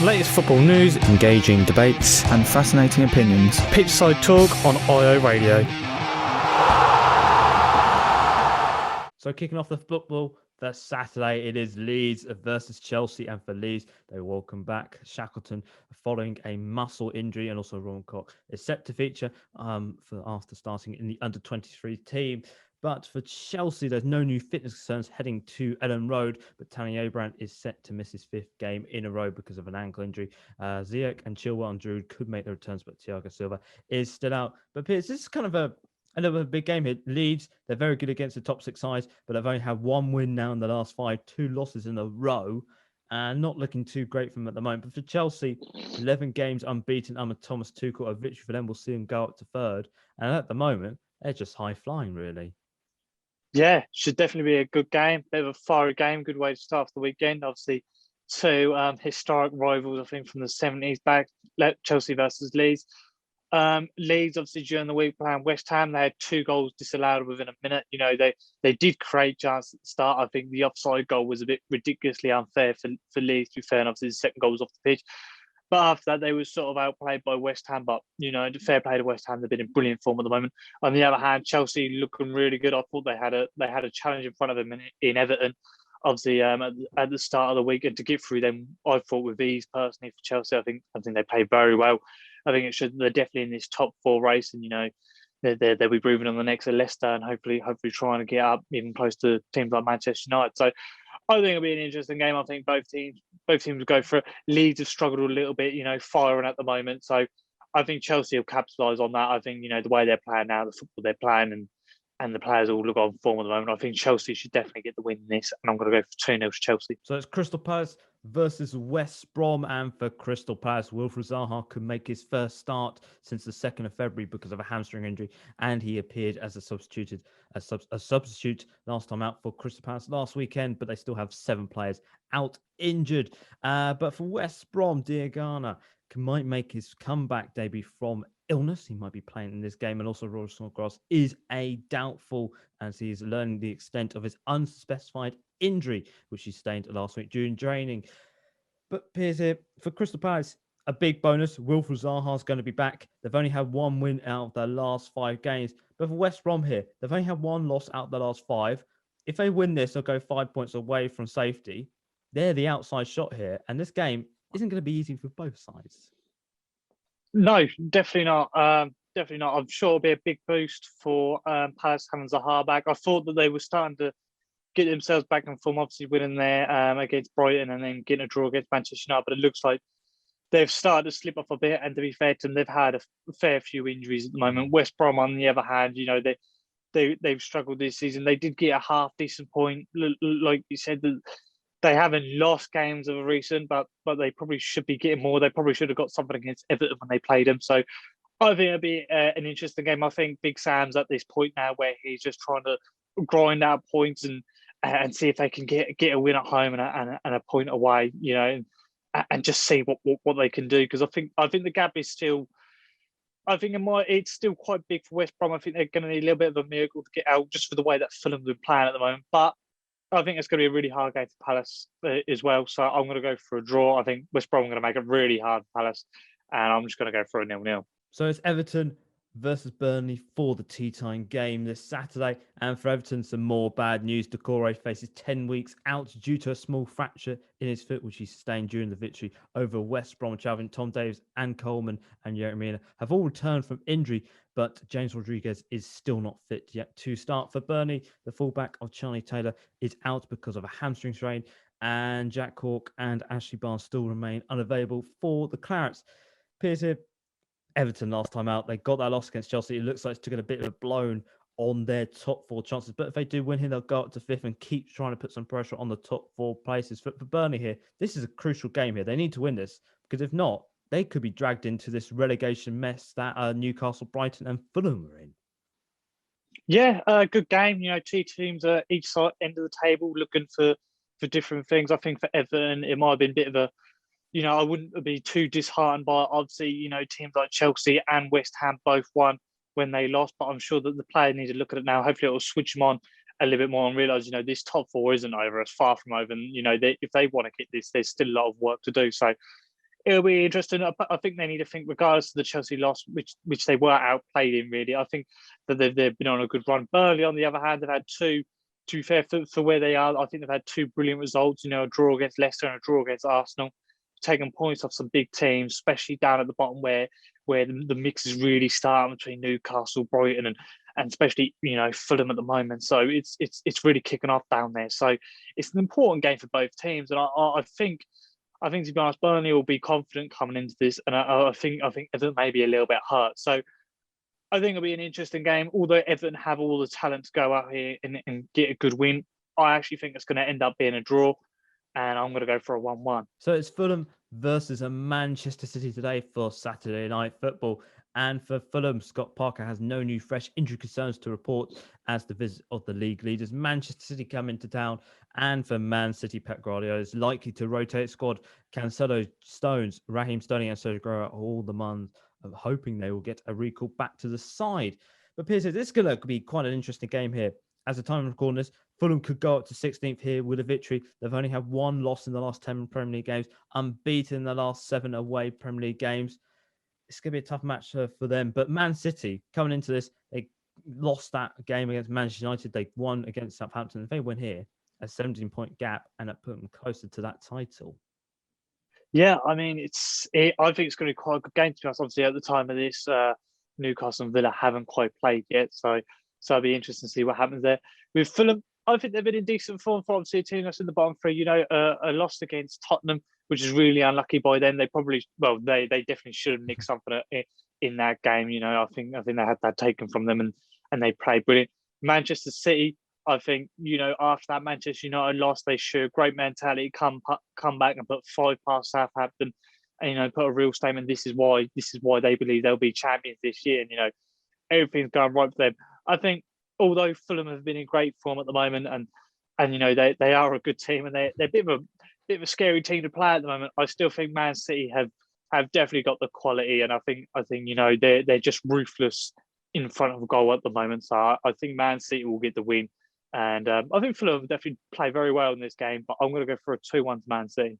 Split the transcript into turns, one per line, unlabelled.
Latest football news, engaging debates,
and fascinating opinions.
Pitchside talk on IO Radio. So kicking off the football for Saturday, it is Leeds versus Chelsea, and for Leeds, they welcome back Shackleton following a muscle injury, and also Ron Cox is set to feature for after starting in the under-23 team. But for Chelsea, there's no new fitness concerns heading to Ellen Road, but Tammy Abraham is set to miss his fifth game in a row because of an ankle injury. Ziyech and Chilwell and Giroud could make their returns, but Thiago Silva is still out. But Piers, this is kind of a big game here. Leeds, they're very good against the top six sides, but they've only had one win now in the last five, two losses in a row, and not looking too great for them at the moment. But for Chelsea, 11 games unbeaten under Thomas Tuchel. A victory for them will see them go up to third. And at the moment, they're just high flying, really.
Yeah, should definitely be a good game. Bit of a fiery game, good way to start the weekend. Obviously, two historic rivals, I think, from the 70s back, Chelsea versus Leeds. Leeds, obviously, during the week playing West Ham, they had 2 goals disallowed within a minute. You know, they did create chances at the start. I think the offside goal was a bit ridiculously unfair for Leeds, to be fair, and obviously the second goal was off the pitch. But after that, they were sort of outplayed by West Ham. But, you know, fair play to West Ham. They've been in brilliant form at the moment. On the other hand, Chelsea looking really good. I thought they had a challenge in front of them in Everton, obviously, at the start of the week. And to get through them, I thought with ease, personally, for Chelsea. I think they played very well. I think they're definitely in this top 4 race. And, you know, they'll be moving on the next at Leicester and hopefully trying to get up even close to teams like Manchester United. So I think it'll be an interesting game. I think both teams will go for it. Leeds have struggled a little bit, you know, firing at the moment. So I think Chelsea will capitalise on that. I think, you know, the way they're playing now, the football they're playing, and the players all look on form at the moment. I think Chelsea should definitely get the win in this, and I'm going to go for 2-0 to Chelsea.
So it's Crystal Palace versus West Brom, and for Crystal Palace, Wilfried Zaha could make his first start since the 2nd of February because of a hamstring injury, and he appeared as a substitute last time out for Crystal Palace last weekend, but they still have 7 players out injured. But for West Brom, Diagana might make his comeback debut from illness. He might be playing in this game, and also Rory Snodgrass is a doubtful as he's learning the extent of his unspecified injury, which he sustained last week during training. But Piers here, for Crystal Palace, a big bonus. Wilfried Zaha is going to be back. They've only had 1 win out of their last 5 games. But for West Brom here, they've only had 1 loss out of the last 5. If they win this, they'll go 5 points away from safety. They're the outside shot here, and this game isn't going to be easy for both sides.
No, definitely not. Definitely not. I'm sure it'll be a big boost for Palace having Zaha back. I thought that they were starting to get themselves back in form, obviously winning there against Brighton and then getting a draw against Manchester United. But it looks like they've started to slip off a bit. And to be fair to them, they've had a fair few injuries at the moment. West Brom, on the other hand, you know, they've struggled this season. They did get a half decent point, like you said. They haven't lost games of a recent, but they probably should be getting more. They probably should have got something against Everton when they played them. So I think it'll be an interesting game. I think Big Sam's at this point now where he's just trying to grind out points and see if they can get a win at home and a point away, you know, and just see what they can do. Because I think the gap is still. I think it's still quite big for West Brom. I think they're going to need a little bit of a miracle to get out, just for the way that Fulham have been playing at the moment. But I think it's going to be a really hard game for Palace as well. So I'm going to go for a draw. I think West Brom are going to make it really hard for Palace, and I'm just going to go for a 0-0.
So it's Everton versus Burnley for the tea time game this Saturday. And for Everton, some more bad news. Doucouré faces 10 weeks out due to a small fracture in his foot, which he sustained during the victory over West Bromwich Albion. Tom Davies and Coleman and Yeremina have all returned from injury, but James Rodriguez is still not fit yet to start. For Burnley, the fullback of Charlie Taylor is out because of a hamstring strain, and Jack Cork and Ashley Barnes still remain unavailable for the Clarets. Piers here. Everton last time out, they got that loss against Chelsea. It looks like it's taken a bit of a blown on their top 4 chances. But if they do win here, they'll go up to 5th and keep trying to put some pressure on the top 4 places. For Burnley here, this is a crucial game here. They need to win this, because if not, they could be dragged into this relegation mess that Newcastle, Brighton and Fulham are in.
Yeah, good game. You know, 2 teams at each side end of the table looking for different things. I think for Everton, it might have been a bit of a, you know, I wouldn't be too disheartened by, obviously, you know, teams like Chelsea and West Ham both won when they lost, but I'm sure that the player need to look at it now. Hopefully it will switch them on a little bit more and realise, you know, this top 4 isn't over. It's far from over. And, you know, if they want to get this, there's still a lot of work to do. So It'll be interesting. I think they need to think, regardless of the Chelsea loss, which they were outplayed in. Really, I think that they've been on a good run. Burnley, on the other hand, they've had two. To be fair, for where they are, I think they've had two brilliant results. You know, a draw against Leicester and a draw against Arsenal, taking points off some big teams, especially down at the bottom where the mix is really starting between Newcastle, Brighton, and especially Fulham at the moment. So it's really kicking off down there. So it's an important game for both teams, and I think. I think, to be honest, Burnley will be confident coming into this, and I think Everton may be a little bit hurt. So I think it'll be an interesting game. Although Everton have all the talent to go out here and get a good win, I actually think it's going to end up being a draw, and I'm going to go for a 1-1.
So it's Fulham versus a Manchester City today for Saturday night football. And for Fulham, Scott Parker has no new fresh injury concerns to report as the visit of the league leaders. Manchester City come into town, and for Man City, Pep Guardiola is likely to rotate squad. Cancelo, Stones, Raheem Sterling, and Sergio Aguero are all the ones hoping they will get a recall back to the side. But Piers, this is going to be quite an interesting game here. As the time of recording this, Fulham could go up to 16th here with a victory. They've only had one loss in the last 10 Premier League games, unbeaten in the last 7 away Premier League games. It's going to be a tough match for them. But Man City, coming into this, they lost that game against Manchester United. They won against Southampton. If they win here, a 17-point gap, and that put them closer to that title.
Yeah, I mean, I think it's going to be quite a good game, to be honest. Obviously, at the time of this, Newcastle and Villa haven't quite played yet, so it'll be interesting to see what happens there. With Fulham, I think they've been in decent form for, obviously, a team that's in the bottom three. A loss against Tottenham, which is really unlucky by them. They definitely should have nicked something in that game. I think they had that taken from them, and they played brilliant. Manchester City, I think, after that Manchester United loss, they showed great mentality, come back and put 5 past Southampton, and put a real statement. This is why they believe they'll be champions this year, and everything's going right for them. I think, although Fulham have been in great form at the moment, and they are a good team, and they're a bit of a scary team to play at the moment, I still think Man City have definitely got the quality, and I think they're just ruthless in front of goal at the moment. So I think Man City will get the win. And I think Fulham definitely play very well in this game, but I'm going to go for a 2-1 to Man City.